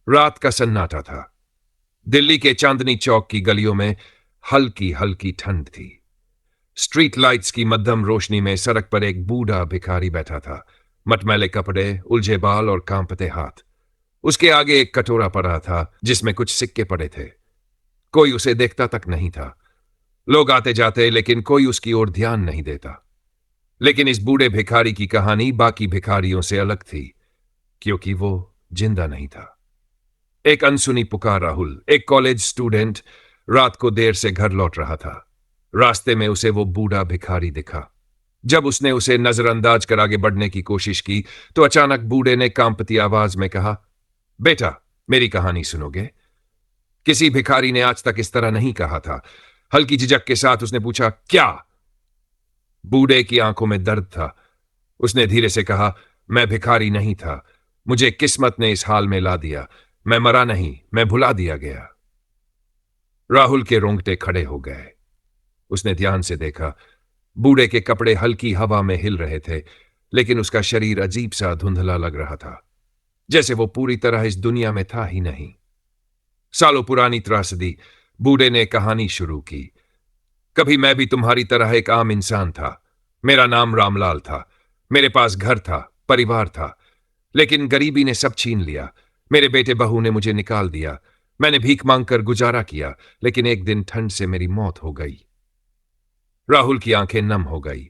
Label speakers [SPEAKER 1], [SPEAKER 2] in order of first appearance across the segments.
[SPEAKER 1] रात का सन्नाटा था। दिल्ली के चांदनी चौक की गलियों में हल्की हल्की ठंड थी। स्ट्रीट लाइट्स की मध्यम रोशनी में सड़क पर एक बूढ़ा भिखारी बैठा था, मटमैले कपड़े, उलझे बाल और कांपते हाथ। उसके आगे एक कटोरा पड़ा था जिसमें कुछ सिक्के पड़े थे। कोई उसे देखता तक नहीं था। लोग आते जाते, लेकिन कोई उसकी ओर ध्यान नहीं देता। लेकिन इस बूढ़े भिखारी की कहानी बाकी भिखारियों से अलग थी, क्योंकि वो जिंदा नहीं था। एक अनसुनी पुकार। राहुल, एक कॉलेज स्टूडेंट, रात को देर से घर लौट रहा था। रास्ते में उसे वो बूढ़ा भिखारी दिखा। जब उसने उसे नजरअंदाज कर आगे बढ़ने की कोशिश की तो अचानक बूढ़े ने कांपती आवाज में कहा, बेटा, मेरी कहानी सुनोगे? किसी भिखारी ने आज तक इस तरह नहीं कहा था। हल्की झिझक के साथ उसने पूछा, क्या? बूढ़े की आंखों में दर्द था। उसने धीरे से कहा, मैं भिखारी नहीं था। मुझे किस्मत ने इस हाल में ला दिया। मैं मरा नहीं, मैं भुला दिया गया। राहुल के रोंगटे खड़े हो गए। उसने ध्यान से देखा। बूढ़े के कपड़े हल्की हवा में हिल रहे थे, लेकिन उसका शरीर अजीब सा धुंधला लग रहा था, जैसे वो पूरी तरह इस दुनिया में था ही नहीं। सालों पुरानी त्रासदी। बूढ़े ने कहानी शुरू की। कभी मैं भी तुम्हारी तरह एक आम इंसान था। मेरा नाम रामलाल था। मेरे पास घर था, परिवार था, लेकिन गरीबी ने सब छीन लिया। मेरे बेटे बहू ने मुझे निकाल दिया। मैंने भीख मांगकर गुजारा किया, लेकिन एक दिन ठंड से मेरी मौत हो गई। राहुल की आंखें नम हो गई।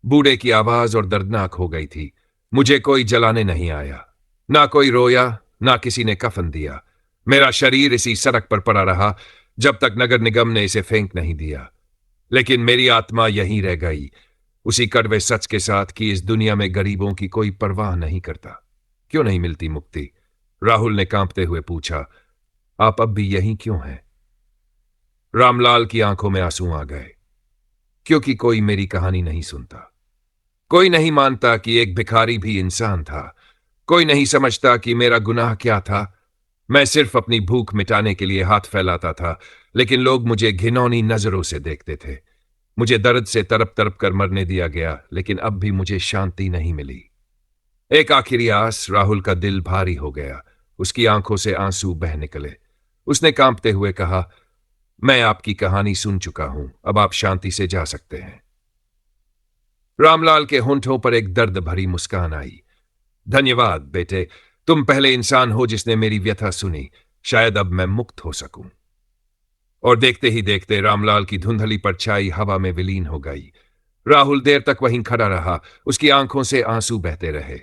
[SPEAKER 1] बूढ़े की आवाज और दर्दनाक हो गई थी। मुझे कोई जलाने नहीं आया, ना कोई रोया, ना किसी ने कफन दिया। मेरा शरीर इसी सड़क पर पड़ा रहा जब तक नगर निगम ने इसे फेंक नहीं दिया। लेकिन मेरी आत्मा यहीं रह गई, उसी कड़वे सच के साथ कि इस दुनिया में गरीबों की कोई परवाह नहीं करता। क्यों नहीं मिलती मुक्ति? राहुल ने कांपते हुए पूछा, आप अब भी यहीं क्यों हैं? रामलाल की आंखों में आंसू आ गए। क्योंकि कोई मेरी कहानी नहीं सुनता। कोई नहीं मानता कि एक भिखारी भी इंसान था। कोई नहीं समझता कि मेरा गुनाह क्या था। मैं सिर्फ अपनी भूख मिटाने के लिए हाथ फैलाता था, लेकिन लोग मुझे घिनौनी नजरों से देखते थे। मुझे दर्द से तड़प तड़प कर मरने दिया गया, लेकिन अब भी मुझे शांति नहीं मिली। एक आखिरी आस। राहुल का दिल भारी हो गया। उसकी आंखों से आंसू बह निकले। उसने कांपते हुए कहा, मैं आपकी कहानी सुन चुका हूं, अब आप शांति से जा सकते हैं। रामलाल के होंठों पर एक दर्द भरी मुस्कान आई। धन्यवाद बेटे, तुम पहले इंसान हो जिसने मेरी व्यथा सुनी। शायद अब मैं मुक्त हो सकूं। और देखते ही देखते रामलाल की धुंधली परछाई हवा में विलीन हो गई। राहुल देर तक वहीं खड़ा रहा। उसकी आंखों से आंसू बहते रहे।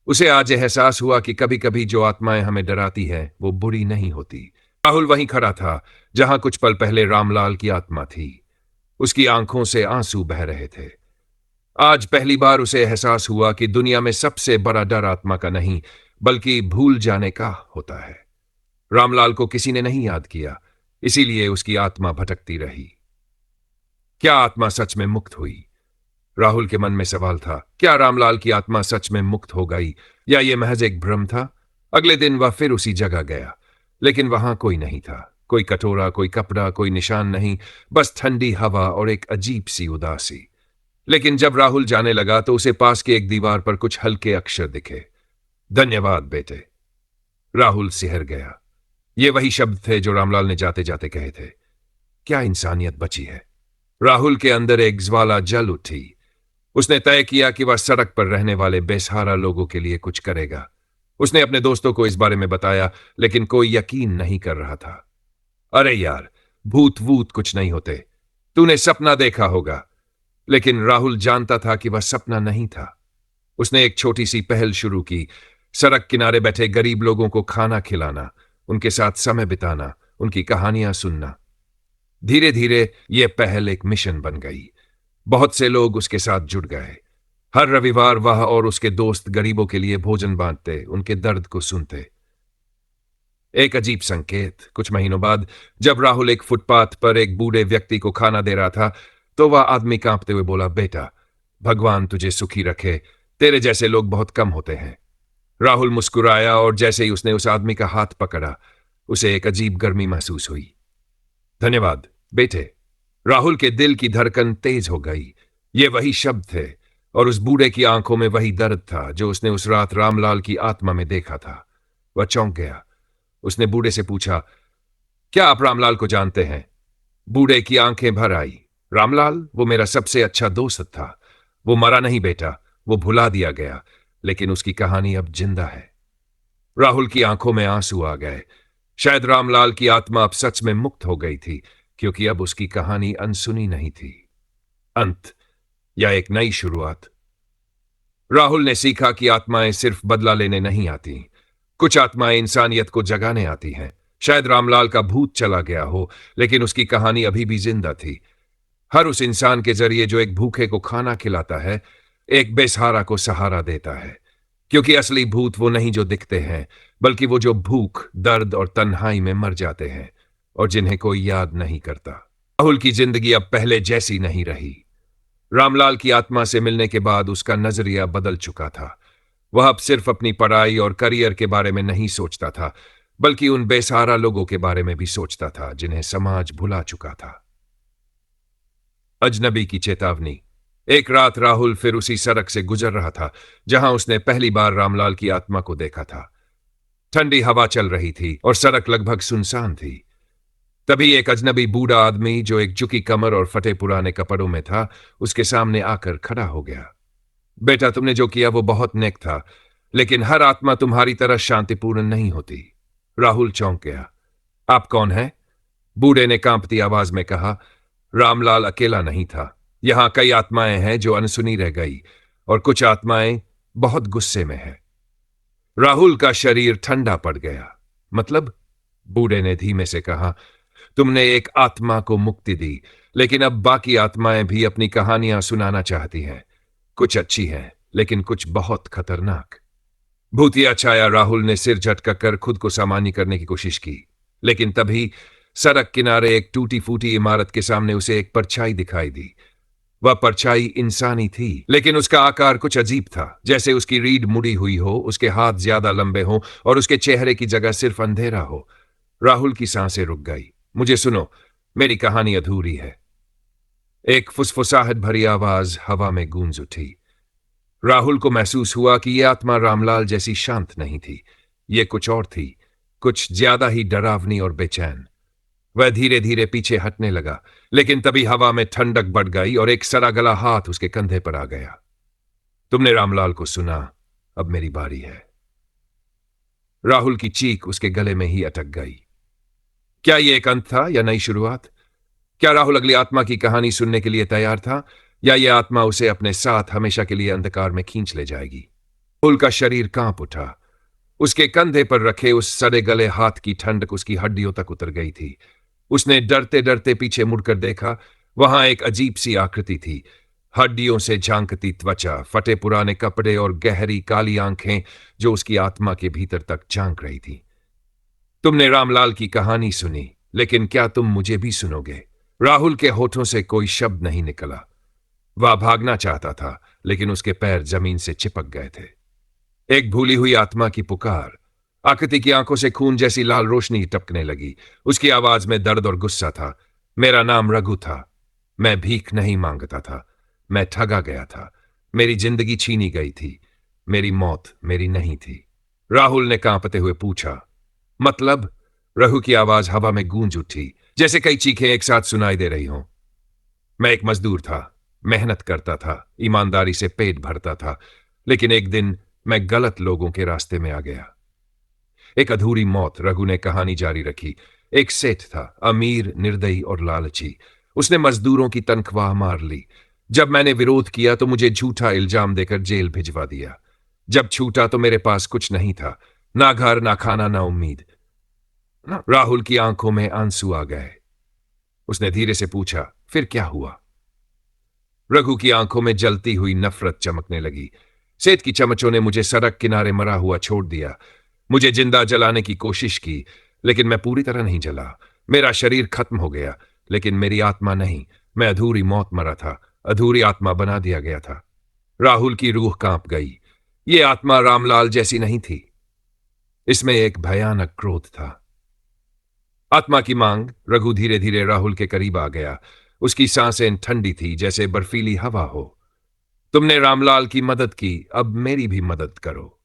[SPEAKER 1] उसे आज एहसास हुआ कि कभी कभी जो आत्माएं हमें डराती हैं वो बुरी नहीं होती। राहुल वहीं खड़ा था जहां कुछ पल पहले रामलाल की आत्मा थी। उसकी आंखों से आंसू बह रहे थे। आज पहली बार उसे एहसास हुआ कि दुनिया में सबसे बड़ा डर आत्मा का नहीं, बल्कि भूल जाने का होता है। रामलाल को किसी ने नहीं याद किया, इसीलिए उसकी आत्मा भटकती रही। क्या आत्मा सच में मुक्त हुई? राहुल के मन में सवाल था। क्या रामलाल की आत्मा सच में मुक्त हो गई, या यह महज एक भ्रम था? अगले दिन वह फिर उसी जगह गया, लेकिन वहां कोई नहीं था। कोई कटोरा, कोई कपड़ा, कोई निशान नहीं, बस ठंडी हवा और एक अजीब सी उदासी। लेकिन जब राहुल जाने लगा तो उसे पास की एक दीवार पर कुछ हल्के अक्षर दिखे। धन्यवाद बेटे। राहुल सिहर गया। ये वही शब्द थे जो रामलाल ने जाते जाते कहे थे। क्या इंसानियत बची है? राहुल के अंदर एक ज्वाला जल उठी। उसने तय किया कि वह सड़क पर रहने वाले बेसहारा लोगों के लिए कुछ करेगा। उसने अपने दोस्तों को इस बारे में बताया, लेकिन कोई यकीन नहीं कर रहा था। अरे यार, भूत वूत कुछ नहीं होते, तूने सपना देखा होगा। लेकिन राहुल जानता था कि वह सपना नहीं था। उसने एक छोटी सी पहल शुरू की। सड़क किनारे बैठे गरीब लोगों को खाना खिलाना, उनके साथ समय बिताना, उनकी कहानियां सुनना। धीरे धीरे यह पहल एक मिशन बन गई। बहुत से लोग उसके साथ जुड़ गए। हर रविवार वह और उसके दोस्त गरीबों के लिए भोजन बांटते, उनके दर्द को सुनते। एक अजीब संकेत। कुछ महीनों बाद जब राहुल एक फुटपाथ पर एक बूढ़े व्यक्ति को खाना दे रहा था, तो वह आदमी कांपते हुए बोला, बेटा, भगवान तुझे सुखी रखे, तेरे जैसे लोग बहुत कम होते हैं। राहुल मुस्कुराया और जैसे ही उसने उस आदमी का हाथ पकड़ा, उसे एक अजीब गर्मी महसूस हुई। धन्यवाद बेटे। राहुल के दिल की धड़कन तेज हो गई। ये वही शब्द थे, और उस बूढ़े की आंखों में वही दर्द था जो उसने उस रात रामलाल की आत्मा में देखा था। वह चौंक गया। उसने बूढ़े से पूछा, क्या आप रामलाल को जानते हैं? बूढ़े की आंखें भर आई। रामलाल? वो मेरा सबसे अच्छा दोस्त था। वो मरा नहीं बेटा, वो भुला दिया गया, लेकिन उसकी कहानी अब जिंदा है। राहुल की आंखों में आंसू आ गए। शायद रामलाल की आत्मा अब सच में मुक्त हो गई थी, क्योंकि अब उसकी कहानी अनसुनी नहीं थी। अंत या एक नई शुरुआत। राहुल ने सीखा कि आत्माएं सिर्फ बदला लेने नहीं आती। कुछ आत्माएं इंसानियत को जगाने आती हैं। शायद रामलाल का भूत चला गया हो, लेकिन उसकी कहानी अभी भी जिंदा थी। हर उस इंसान के जरिए जो एक भूखे को खाना खिलाता है, एक बेसहारा को सहारा देता है। क्योंकि असली भूत वो नहीं जो दिखते हैं, बल्कि वो जो भूख, दर्द और तन्हाई में मर जाते हैं और जिन्हें कोई याद नहीं करता। राहुल की जिंदगी अब पहले जैसी नहीं रही। रामलाल की आत्मा से मिलने के बाद उसका नजरिया बदल चुका था। वह अब सिर्फ अपनी पढ़ाई और करियर के बारे में नहीं सोचता था, बल्कि उन बेसहारा लोगों के बारे में भी सोचता था जिन्हें समाज भुला चुका था। अजनबी की चेतावनी। एक रात राहुल फिर उसी सड़क से गुजर रहा था जहां उसने पहली बार रामलाल की आत्मा को देखा था। ठंडी हवा चल रही थी और सड़क लगभग सुनसान थी। तभी एक अजनबी बूढ़ा आदमी जो एक झुकी कमर और फटे पुराने कपड़ों में था, उसके सामने आकर खड़ा हो गया। बेटा, तुमने जो किया वो बहुत नेक था, लेकिन हर आत्मा तुम्हारी तरह शांतिपूर्ण नहीं होती। राहुल चौंक गया। आप कौन हैं? बूढ़े ने कांपती आवाज में कहा। रामलाल अकेला नहीं था। यहां कई आत्माएं हैं जो अनसुनी रह गई, और कुछ आत्माएं बहुत गुस्से में है। राहुल का शरीर ठंडा पड़ गया। मतलब? बूढ़े ने धीमे से कहा, तुमने एक आत्मा को मुक्ति दी, लेकिन अब बाकी आत्माएं भी अपनी कहानियां सुनाना चाहती हैं। कुछ अच्छी हैं, लेकिन कुछ बहुत खतरनाक। भूतिया छाया राहुल ने सिर झटका कर खुद को सामान्य करने की कोशिश की, लेकिन तभी सड़क किनारे एक टूटी फूटी इमारत के सामने उसे एक परछाई दिखाई दी। वह परछाई इंसानी थी, लेकिन उसका आकार कुछ अजीब था, जैसे उसकी रीढ़ मुड़ी हुई हो, उसके हाथ ज्यादा लंबे हों और उसके चेहरे की जगह सिर्फ अंधेरा हो। राहुल की सांसें रुक गई। मुझे सुनो, मेरी कहानी अधूरी है। एक फुसफुसाहट भरी आवाज हवा में गूंज उठी। राहुल को महसूस हुआ कि यह आत्मा रामलाल जैसी शांत नहीं थी। यह कुछ और थी, कुछ ज्यादा ही डरावनी और बेचैन। वह धीरे धीरे पीछे हटने लगा, लेकिन तभी हवा में ठंडक बढ़ गई और एक सड़ा गला हाथ उसके कंधे पर आ गया। तुमने रामलाल को सुना, अब मेरी बारी है। राहुल की चीख उसके गले में ही अटक गई। क्या यह एक अंत था या नई शुरुआत? क्या राहुल अगली आत्मा की कहानी सुनने के लिए तैयार था, या यह आत्मा उसे अपने साथ हमेशा के लिए अंधकार में खींच ले जाएगी? राहुल का शरीर कांप उठा। उसके कंधे पर रखे उस सड़े गले हाथ की ठंडक उसकी हड्डियों तक उतर गई थी। उसने डरते डरते पीछे मुड़कर देखा। वहां एक अजीब सी आकृति थी, हड्डियों से झांकती त्वचा, फटे पुराने कपड़े और गहरी काली आंखें जो उसकी आत्मा के भीतर तक झांक रही थी। तुमने रामलाल की कहानी सुनी, लेकिन क्या तुम मुझे भी सुनोगे? राहुल के होठों से कोई शब्द नहीं निकला। वह भागना चाहता था, लेकिन उसके पैर जमीन से चिपक गए थे। एक भूली हुई आत्मा की पुकार। आकृति की आंखों से खून जैसी लाल रोशनी टपकने लगी। उसकी आवाज में दर्द और गुस्सा था। मेरा नाम रघु था। मैं भीख नहीं मांगता था। मैं ठगा गया था। मेरी जिंदगी छीनी गई थी। मेरी मौत मेरी नहीं थी। राहुल ने कांपते हुए पूछा, मतलब? रघु की आवाज हवा में गूंज उठी, जैसे कई चीखें एक साथ सुनाई दे रही हों। मैं एक मजदूर था, मेहनत करता था, ईमानदारी से पेट भरता था, लेकिन एक दिन मैं गलत लोगों के रास्ते में आ गया। एक अधूरी मौत। रघु ने कहानी जारी रखी। एक सेठ था, अमीर, निर्दयी और लालची। उसने मजदूरों की तनख्वाह मार ली। जब मैंने विरोध किया तो मुझे झूठा इल्जाम देकर जेल भिजवा दिया। जब छूटा तो मेरे पास कुछ नहीं था, ना घर, ना खाना, ना उम्मीद। राहुल की आंखों में आंसू आ गए। उसने धीरे से पूछा, फिर क्या हुआ? रघु की आंखों में जलती हुई नफरत चमकने लगी। सेठ की चमचों ने मुझे सड़क किनारे मरा हुआ छोड़ दिया। मुझे जिंदा जलाने की कोशिश की, लेकिन मैं पूरी तरह नहीं जला। मेरा शरीर खत्म हो गया, लेकिन मेरी आत्मा नहीं। मैं अधूरी मौत मरा था, अधूरी आत्मा बना दिया गया था। राहुल की रूह कांप गई। ये आत्मा रामलाल जैसी नहीं थी। इसमें एक भयानक क्रोध था। आत्मा की मांग। रघु धीरे धीरे राहुल के करीब आ गया। उसकी सांसें ठंडी थी, जैसे बर्फीली हवा हो। तुमने रामलाल की मदद की, अब मेरी भी मदद करो।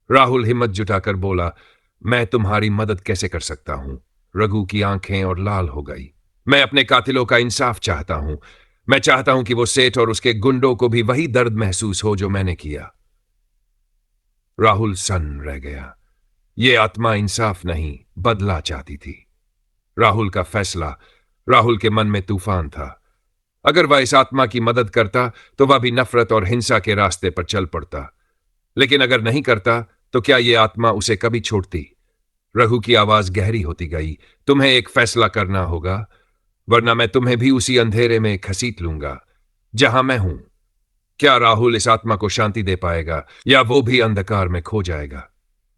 [SPEAKER 1] राहुल हिम्मत जुटाकर बोला, मैं तुम्हारी मदद कैसे कर सकता हूं? रघु की आंखें और लाल हो गई। मैं अपने कातिलों का इंसाफ चाहता हूं। मैं चाहता हूं कि वो सेठ और उसके गुंडों को भी वही दर्द महसूस हो जो मैंने किया। राहुल सन्न रह गया। ये आत्मा इंसाफ नहीं, बदला चाहती थी। राहुल का फैसला, राहुल के मन में तूफान था। अगर वह इस आत्मा की मदद करता तो वह भी नफरत और हिंसा के रास्ते पर चल पड़ता। लेकिन अगर नहीं करता तो क्या यह आत्मा उसे कभी छोड़ती? रघु की आवाज गहरी होती गई। तुम्हें एक फैसला करना होगा, वरना मैं तुम्हें भी उसी अंधेरे में घसीट लूंगा जहां मैं हूं। क्या राहुल इस आत्मा को शांति दे पाएगा या वो भी अंधकार में खो जाएगा?